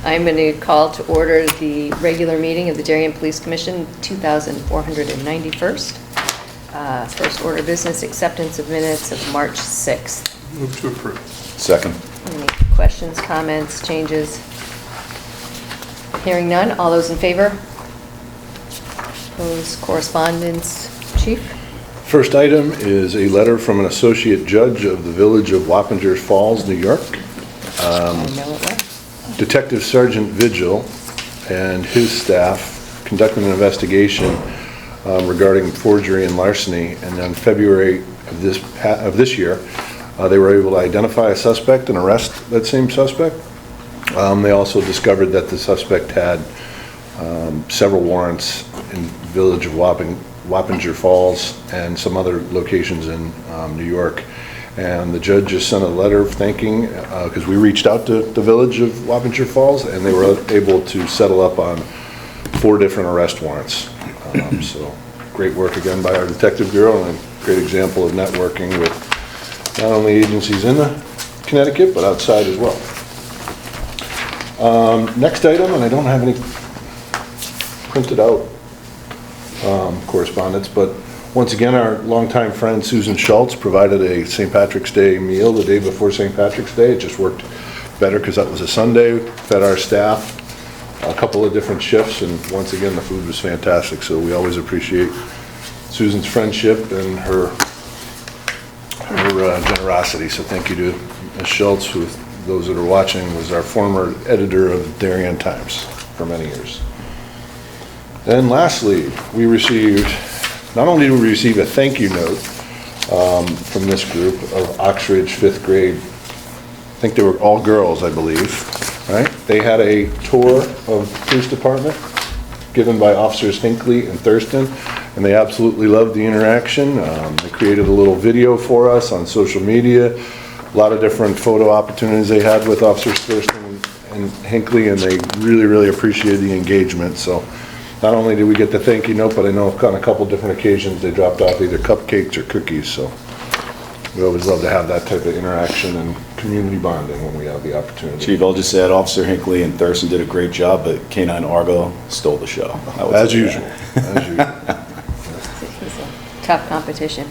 I'm going to call to order the regular meeting of the Darien Police Commission, 2491st. First order of business, acceptance of minutes of March 6th. Move to approve. Second. Any questions, comments, changes? Hearing none, all those in favor? Opposed? Correspondence, Chief? First item is a letter from an associate judge of the village of Wappinger Falls, New York. I know it was. Detective Sergeant Vigil and his staff conducted an investigation regarding forgery and larceny, and in February of this year, they were able to identify a suspect and arrest that same suspect. They also discovered that the suspect had several warrants in the village of Wappinger Falls and some other locations in New York. And the judge just sent a letter thanking, because we reached out to the village of Wappinger Falls, and they were able to settle up on 4 different arrest warrants. So great work again by our detective bureau, and a great example of networking with not only agencies in Connecticut, but outside as well. Next item, and I don't have any printed out correspondence, but once again, our longtime friend Susan Shultz provided a St. Patrick's Day meal the day before St. Patrick's Day. It just worked better because that was a Sunday. Fed our staff a couple of different shifts, and once again, the food was fantastic. So we always appreciate Susan's friendship and her generosity. So thank you to Ms. Shultz, who, those that are watching, was our former editor of Darien Times for many years. And lastly, we received, not only did we receive a thank you note from this group of Oxbridge 5th grade, I think they were all girls, I believe, right? They had a tour of the police department given by Officers Hinckley and Thurston, and they absolutely loved the interaction. They created a little video for us on social media, a lot of different photo opportunities they had with Officers Thurston and Hinckley, and they really, really appreciated the engagement. So not only did we get the thank you note, but I know on a couple different occasions they dropped off either cupcakes or cookies. So we always love to have that type of interaction and community bonding when we have the opportunity. Chief, I'll just say that Officer Hinckley and Thurston did a great job, but K9 Argo stole the show. As usual. As usual. It's a tough competition.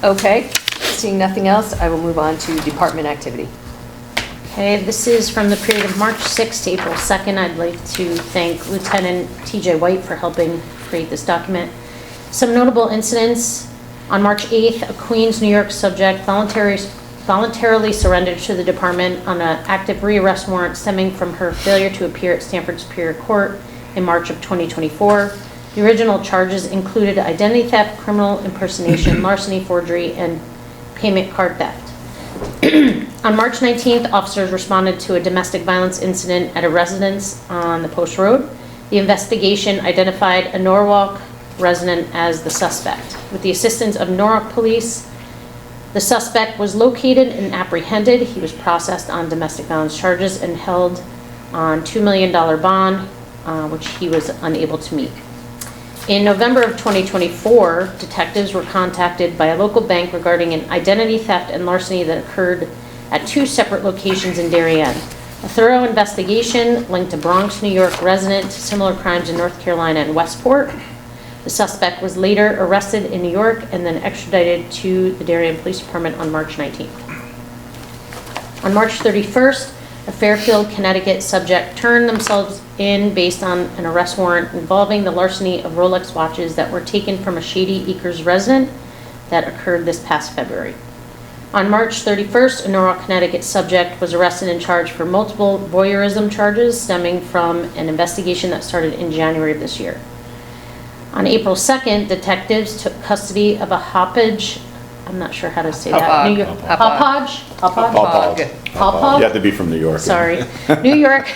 Okay, seeing nothing else, I will move on to department activity. Okay, this is from the period of March 6th to April 2nd. I'd like to thank Lieutenant TJ White for helping create this document. Some notable incidents. On March 8th, a Queens, New York subject voluntarily surrendered to the department on an active rearrest warrant stemming from her failure to appear at Stamford Superior Court in March of 2024. The original charges included identity theft, criminal impersonation, larceny, forgery, and payment card theft. On March 19th, officers responded to a domestic violence incident at a residence on the Post Road. The investigation identified a Norwalk resident as the suspect. With the assistance of Norwalk police, the suspect was located and apprehended. He was processed on domestic violence charges and held on $2 million bond, which he was unable to meet. In November of 2024, detectives were contacted by a local bank regarding an identity theft and larceny that occurred at 2 separate locations in Darien. A thorough investigation linked a Bronx, New York resident to similar crimes in North Carolina and Westport. The suspect was later arrested in New York and then extradited to the Darien Police Department on March 19th. On March 31st, a Fairfield, Connecticut subject turned themselves in based on an arrest warrant involving the larceny of Rolex watches that were taken from a Shady Acres resident that occurred this past February. On March 31st, a Norwalk, Connecticut subject was arrested and charged for multiple voyeurism charges stemming from an investigation that started in January of this year. On April 2nd, detectives took custody of a Hoppage, I'm not sure how to say that. New York, You have to be from New York. Sorry. New York,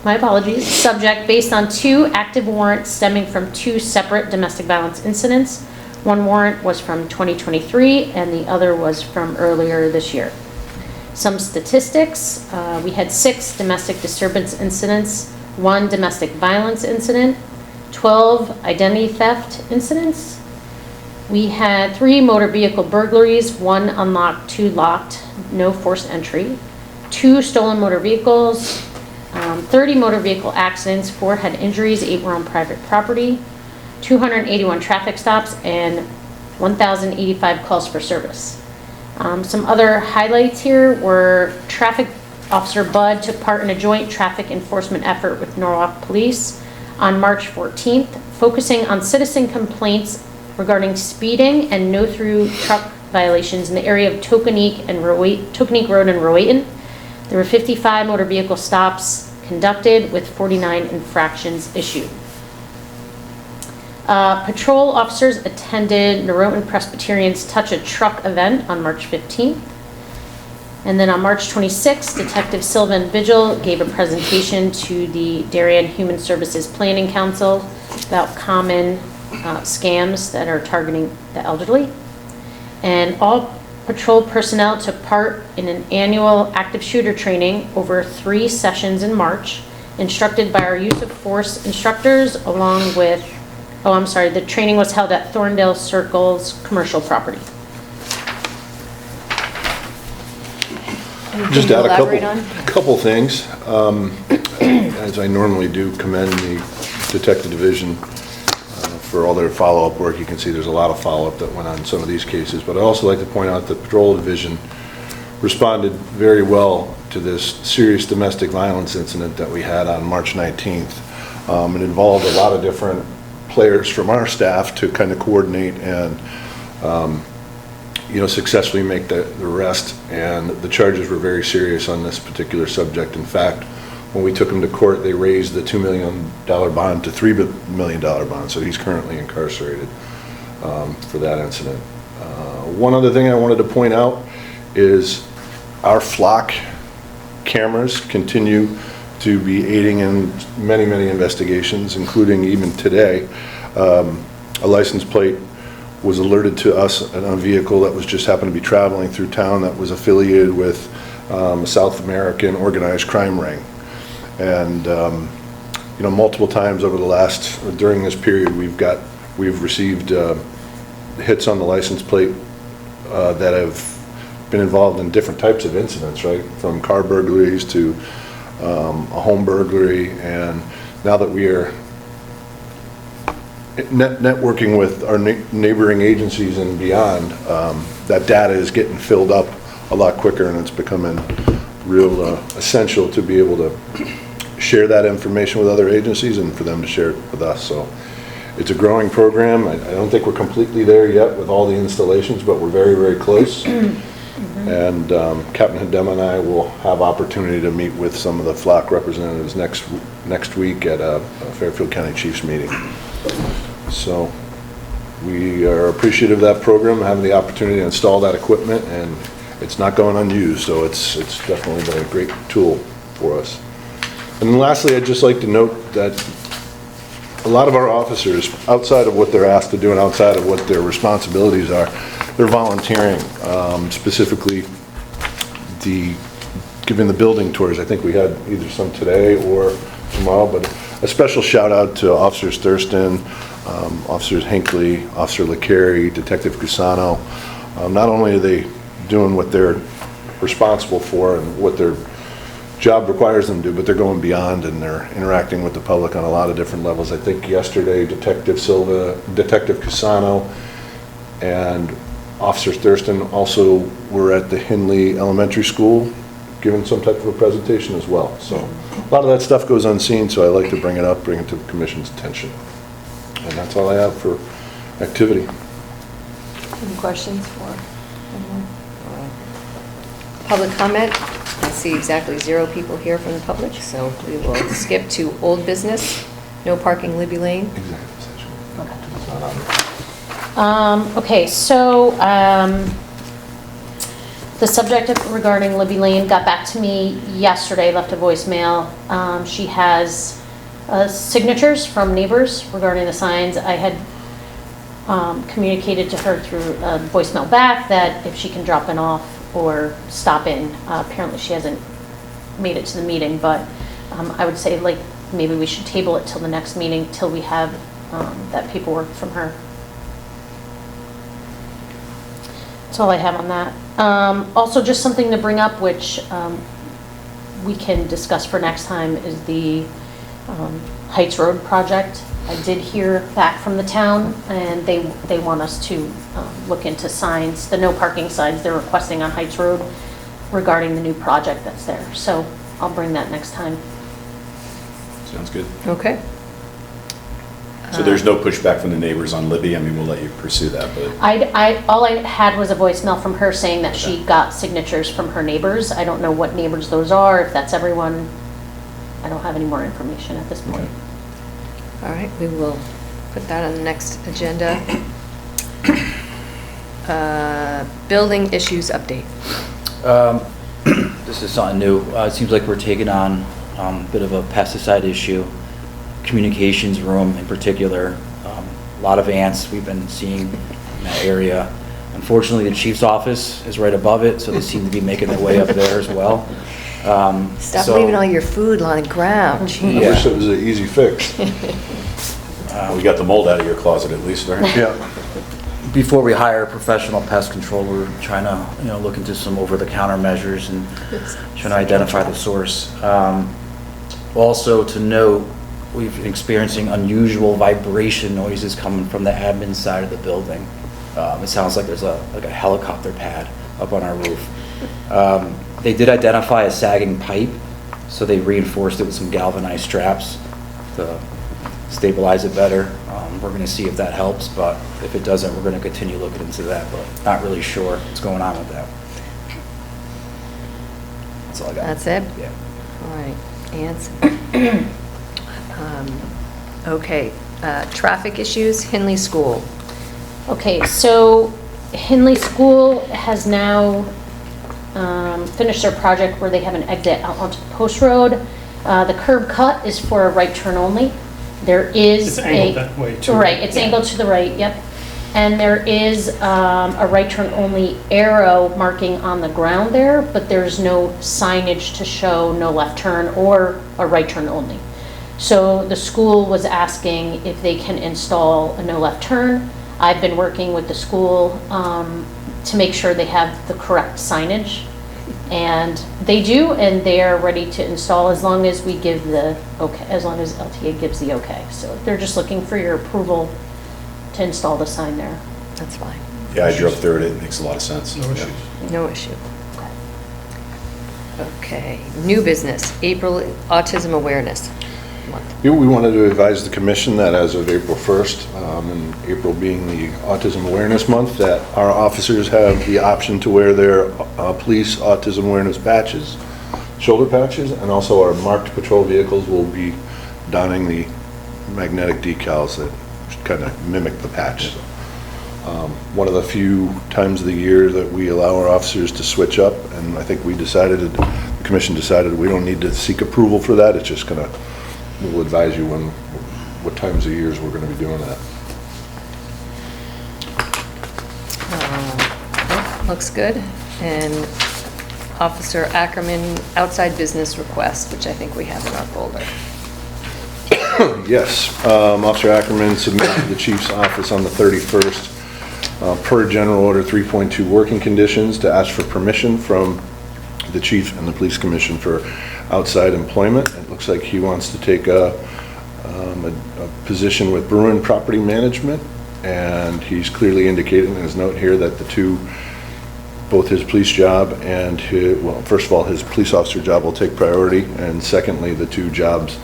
my apologies. Subject based on 2 active warrants stemming from 2 separate domestic violence incidents. One warrant was from 2023 and the other was from earlier this year. Some statistics, we had 6 domestic disturbance incidents, 1 domestic violence incident, 12 identity theft incidents. We had 3 motor vehicle burglaries, 1 unlocked, 2 locked, no forced entry. 2 stolen motor vehicles, 30 motor vehicle accidents, 4 had injuries, 8 were on private property, 281 traffic stops, and 1,085 calls for service. Some other highlights here were Traffic Officer Bud took part in a joint traffic enforcement effort with Norwalk Police on March 14th, focusing on citizen complaints regarding speeding and no-through truck violations in the area of Tokeneke Road in Rowayton. There were 55 motor vehicle stops conducted with 49 infractions issued. Patrol officers attended Norotan Presbyterian's Touch a Truck event on March 15th. And then on March 26th, Detective Sylvan Vigil gave a presentation to the Darien Human Services Planning Council about common scams that are targeting the elderly. And all patrol personnel took part in an annual active shooter training over 3 sessions in March, instructed by our use of force instructors along with, the training was held at Thorndale Circle's commercial property. Just add a Elaborate on? couple things. As I normally do, commend the Detective Division for all their follow-up work. You can see there's a lot of follow-up that went on some of these cases, but I'd also like to point out that Patrol Division responded very well to this serious domestic violence incident that we had on March 19th. It involved a lot of different players from our staff to kind of coordinate and successfully make the arrest, and the charges were very serious on this particular subject. In fact, when we took him to court, they raised the $2 million bond to $3 million bond, so he's currently incarcerated for that incident. One other thing I wanted to point out is our flock cameras continue to be aiding in many, many investigations, including even today. A license plate was alerted to us on a vehicle that was just happened to be traveling through town that was affiliated with a South American organized crime ring. And multiple times over during this period, we've received hits on the license plate that have been involved in different types of incidents, right? From car burglaries to a home burglary. And now that we are networking with our neighboring agencies and beyond, that data is getting filled up a lot quicker, and it's becoming real essential to be able to share that information with other agencies and for them to share it with us. So it's a growing program. I don't think we're completely there yet with all the installations, but we're very, very close. And Captain Hedema and I will have opportunity to meet with some of the flock representatives next week at a Fairfield County Chiefs meeting. So we are appreciative of that program, having the opportunity to install that equipment, and it's not going unused, so it's definitely been a great tool for us. And then lastly, I'd just like to note that a lot of our officers, outside of what they're asked to do and outside of what their responsibilities are, they're volunteering, specifically giving the building tours. I think we had either some today or tomorrow, but a special shout out to Officers Thurston, Officers Hinckley, Officer LeCarey, Detective Cusano. Not only are they doing what they're responsible for and what their job requires them to do, but they're going beyond, and they're interacting with the public on a lot of different levels. I think yesterday Detective Silva, Detective Cusano, and Officer Thurston also were at the Hindley Elementary School giving some type of a presentation as well. So a lot of that stuff goes unseen, so I like to bring it up, bring it to the Commission's attention. And that's all I have for activity. Any questions for anyone? Public comment? I see exactly 0 people here from the public, so we will skip to old business. No parking Libby Lane. Executive session. Okay, so the subject regarding Libby Lane got back to me yesterday, left a voicemail. She has signatures from neighbors regarding the signs. I had communicated to her through a voicemail back that if she can drop it off or stop in. Apparently she hasn't made it to the meeting, but I would say like maybe we should table it till the next meeting till we have that paperwork from her. That's all I have on that. Also just something to bring up, which we can discuss for next time is the Heights Road project. I did hear back from the town, and they want us to look into signs, the no parking signs they're requesting on Heights Road regarding the new project that's there. So I'll bring that next time. Sounds good. Okay. So there's no pushback from the neighbors on Libby? I mean, we'll let you pursue that, but... All I had was a voicemail from her saying that she got signatures from her neighbors. I don't know what neighbors those are, if that's everyone. I don't have any more information at this point. All right, we will put that on the next agenda. Building issues update. This is something new. It seems like we're taking on a bit of a pesticide issue, communications room in particular. A lot of ants we've been seeing in that area. Unfortunately, the chief's office is right above it, so they seem to be making their way up there as well. Stop So- leaving all your food on the ground. I Gee. wish it was an easy fix. We got the mold out of your closet at least, right? Yeah. Before we hire a professional pest control, we're trying to, look into some over-the-counter measures and trying to identify the source. Also to note, we've been experiencing unusual vibration noises coming from the admin side of the building. It sounds like there's like a helicopter pad up on our roof. They did identify a sagging pipe, so they reinforced it with some galvanized straps to stabilize it better. We're going to see if that helps, but if it doesn't, we're going to continue looking into that, but not really sure what's going on with that. That's all I got. That's it? Yeah. All right, ants. Okay, traffic issues, Hinley School. Okay, so Hinley School has now finished their project where they have an exit out onto the post road. The curb cut is for a right turn only. There is It's angled that way too. Right, it's angled to the right, yep. And there is a right turn only arrow marking on the ground there, but there's no signage to show no left turn or a right turn only. So the school was asking if they can install a no left turn. I've been working with the school to make sure they have the correct signage. And they do, and they are ready to install as long as we give the okay, as long as LTA gives the okay. So they're just looking for your approval to install the sign there. That's fine, Yeah, I drove through it. It makes a lot of sense. No issues. no issue. Okay, new business, April Autism Awareness Month. We wanted to advise the commission that as of April 1st, and April being the Autism Awareness Month, that our officers have the option to wear their police autism awareness patches, shoulder patches, and also our marked patrol vehicles will be donning the magnetic decals that kind of mimic the patch. One of the few times of the year that we allow our officers to switch up, and I think the commission decided we don't need to seek approval for that. It's just gonna, we'll advise you what times of years we're gonna be doing that. Looks good. And Officer Ackerman outside business request, which I think we have in our folder. Yes, Officer Ackerman submitted to the chief's office on the 31st per General Order 3.2 working conditions to ask for permission from the chief and the police commission for outside employment. It looks like he wants to take a position with Brewin Property Management, and he's clearly indicated in his note here that the two, both his police job and his, well, first of all, his police officer job will take priority, and secondly, the two jobs,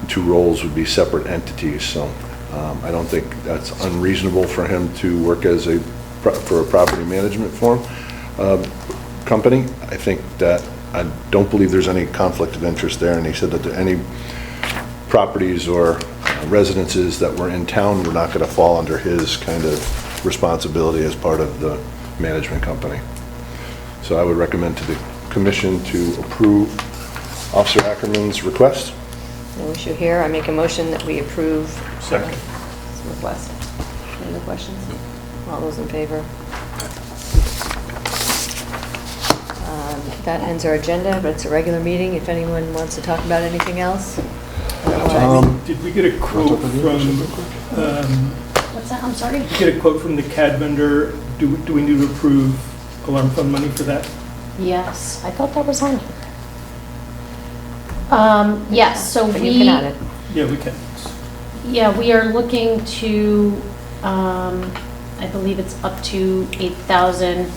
two roles would be separate entities. So I don't think that's unreasonable for him to work for a property management company. I think that, I don't believe there's any conflict of interest there, and he said that any properties or residences that were in town were not going to fall under his kind of responsibility as part of the management company. So I would recommend to the commission to approve Officer Ackerman's request. No issue here. I make a motion that we approve. Second. This request. Any other questions? All those in favor? That ends our agenda, but it's a regular meeting. If anyone wants to talk about anything else. Otherwise, Did we get a quote from, What's that? I'm sorry? did we get a quote from the CAD vendor? Do we need to approve alarm fund money for that? Yes, I thought that was on here. Yes, so But you can add we, it. Yeah, we can. yeah, we are looking to, I believe it's up to 8,000,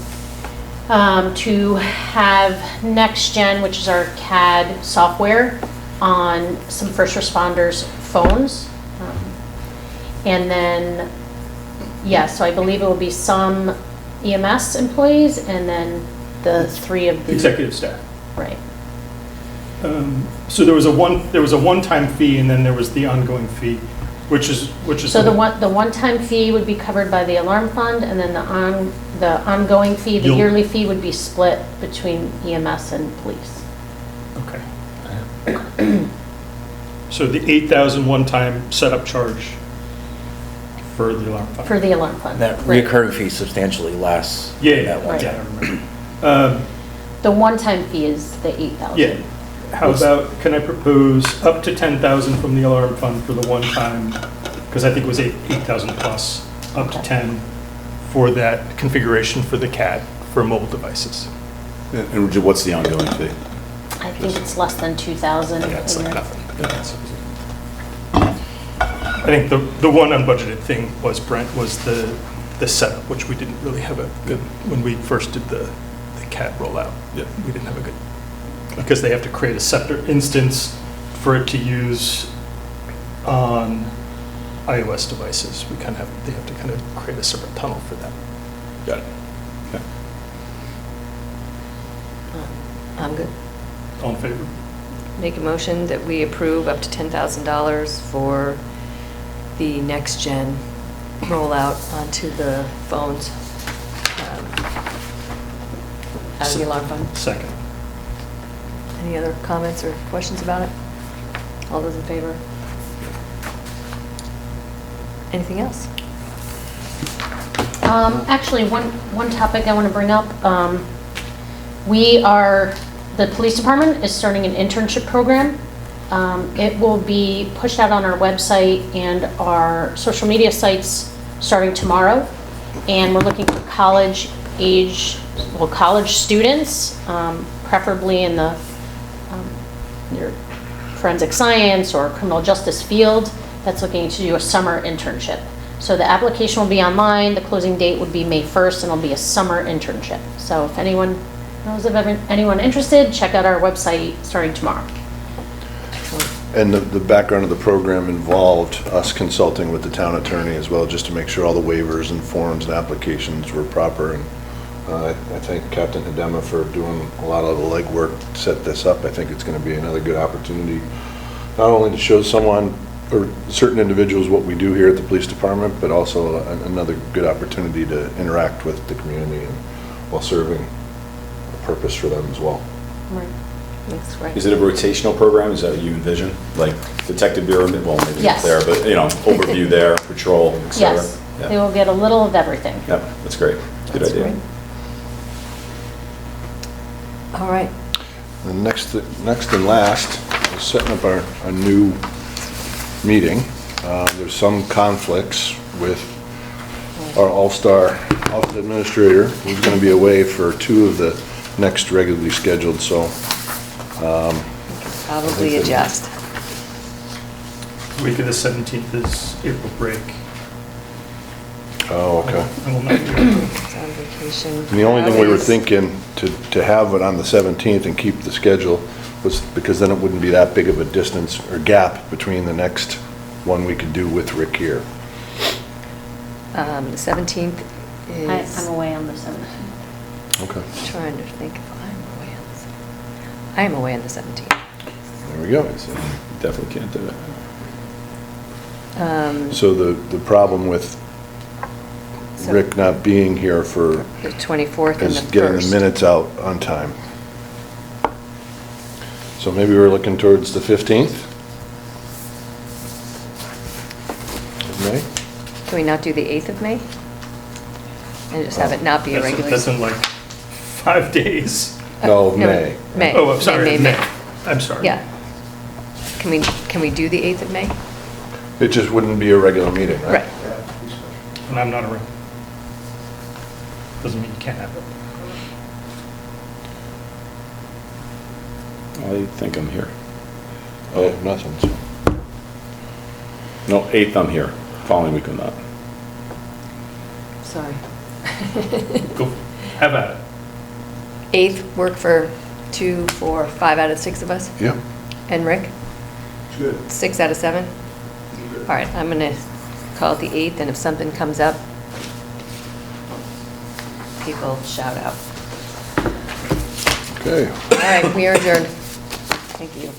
to have Next Gen, which is our CAD software, on some first responders' phones. And then, yeah, so I believe it will be some EMS employees and then the 3 of the. Executive staff. Right. So there was a one-time fee, and then there was the ongoing fee, which is. So the one-time fee would be covered by the alarm fund, and then the ongoing fee, the You'll- yearly fee would be split between EMS and police. Okay. So the 8,000 one-time setup charge for the alarm fund. For the alarm fund. That right. reoccurring fee substantially less. Yeah, than yeah, that one Right. yeah, time. I remember. The one-time fee is the 8,000. Yeah. How about, can I propose up to 10,000 from the alarm fund for the one-time, because I think it was 8,000 plus, up to Okay. 10 for that configuration for the CAD for mobile devices. And what's the ongoing fee? I think it's less than 2,000 Yeah, it's a like year. nothing. I think the one unbudgeted thing was, Brent, was the setup, which we didn't really have a good, when we first did the CAD rollout. Yeah. We didn't have a good, because they have to create a separate instance for it to use on iOS devices. They have to kind of create a separate tunnel for that. Got it. Okay. I'm good. All in favor? Make a motion that we approve up to $10,000 for the Next Gen rollout onto the phones out of the alarm fund. Second. Any other comments or questions about it? All those in favor? Anything else? Actually, one topic I want to bring up. The police department is starting an internship program. It will be pushed out on our website and our social media sites starting tomorrow. And we're looking for college students, preferably in the your forensic science or criminal justice field, that's looking to do a summer internship. So the application will be online, the closing date would be May 1st, and it'll be a summer internship. So if anyone knows of anyone interested, check out our website starting tomorrow. And the background of the program involved us consulting with the town attorney as well, just to make sure all the waivers and forms and applications were proper. And I thank Captain Hidema for doing a lot of the legwork to set this up. I think it's going to be another good opportunity, not only to show someone or certain individuals what we do here at the police department, but also another good opportunity to interact with the community and while serving a purpose for them as well. Right. That's right. Is it a rotational program? Is that what you envision? Like Detective Bureau, well, maybe Yes. not there, but, overview there, patrol, et cetera? Yes, Yeah. they will get a little of everything. Yep, that's great. Good That's idea. great. All right. The next and last is setting up our new meeting. There's some conflicts with our all-star office administrator, who's going to be away for 2 of the next regularly scheduled, so Probably adjust. Week of the 17th is April break. oh, okay. I will not be able It's on vacation. And the only thing we were Always. thinking to have it on the 17th and keep the schedule was because then it wouldn't be that big of a distance or gap between the next one we could do with Rick here. The 17th is. I'm away on the 17th. Okay. Trying to think if I'm away on the 17th. I am away on the 17th. There we go. So definitely can't do it. So the problem with So- Rick not being here for The 24th and is the getting the 1st. minutes out on time. So maybe we're looking towards the 15th of May? Can we not do the 8th of May? And just have it not be a regular? That's in like 5 days. No, May. May. Oh, I'm sorry, May. I'm sorry. Yeah. Can we do the 8th of May? It just wouldn't be a regular meeting, right? Right. And I'm not around. Doesn't mean you can't have it. I think I'm here. I have nothing, so. No, 8th I'm here, following week I'm not. Sorry. Go, have at it. 8th, work for 2, 4, 5 out of 6 of us? Yeah. And Rick? Good. 6 out of 7? All right, I'm going to call it the 8th, and if something comes up, people shout out. Okay. All right, we are adjourned. Thank you.